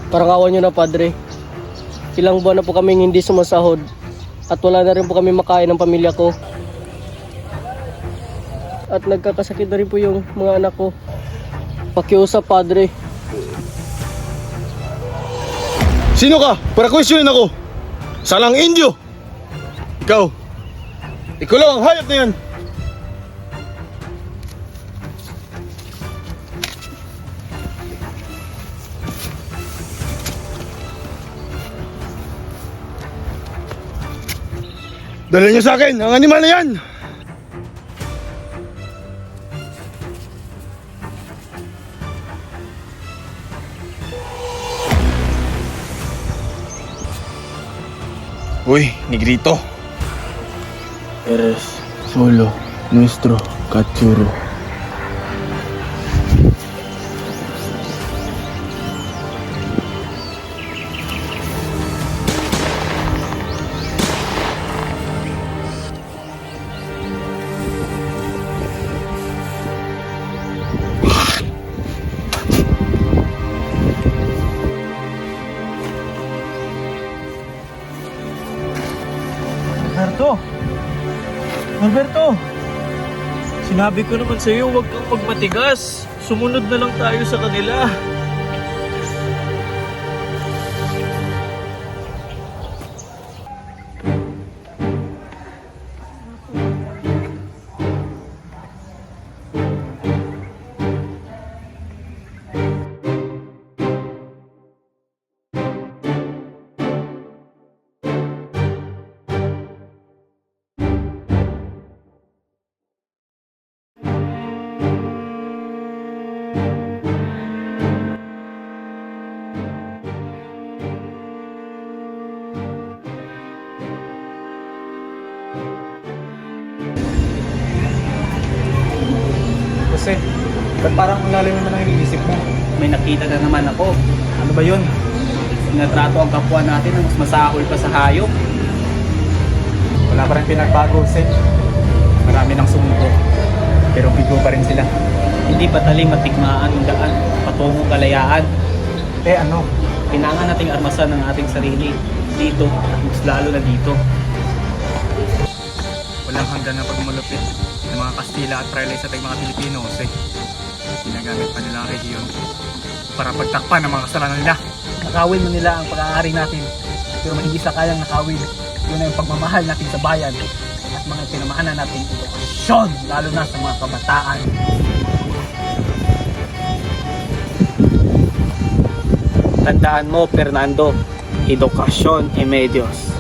Parang awan nyo na, Padre. Ilang buwan na po kaming hindi sumasahod at wala na rin po kami makain ng pamilya ko. At nagkakasakit na rin po yung mga anak ko. Pakiusap, Padre. Sino ka? Para questionin ako. Salang Indio. Ikaw lang ang hayop na yan. Dala niyo sa akin ang animal na yan. Uy, Negrito. Eres solo nuestro cachorro. Alberto, sinabi ko naman sa iyo, huwag kang magmatigas. Sumunod na lang tayo sa kanila. Kasi, ba't parang ang lalim naman ang iniisip mo? May nakita na naman ako. Ano ba yun? Sinatrato ang kapwa natin na mas masahol pa sa hayop. Wala pa rin pinagbago, Sen. Marami nang sumuko. Pero bigo pa rin sila. Hindi ba taling matikmaan ang daan patungong kalayaan? Eh ano? Kailangan nating armasan ng ating sarili dito at mas lalo na dito. Walang hanggan na pagmalupit ng mga Kastila at Praile sa ating mga Pilipino, kasi ginagamit pa nila ang rehiyon para pagtakpan ng mga kasalanan nila. Nakawin mo nila ang pag-aari natin, pero hindi sa kayang nakawin. Yun ang pagmamahal natin sa bayan at mga pinamahanan nating edukasyon, lalo na sa mga kabataan. Tandaan mo, Fernando, edukasyon e medios.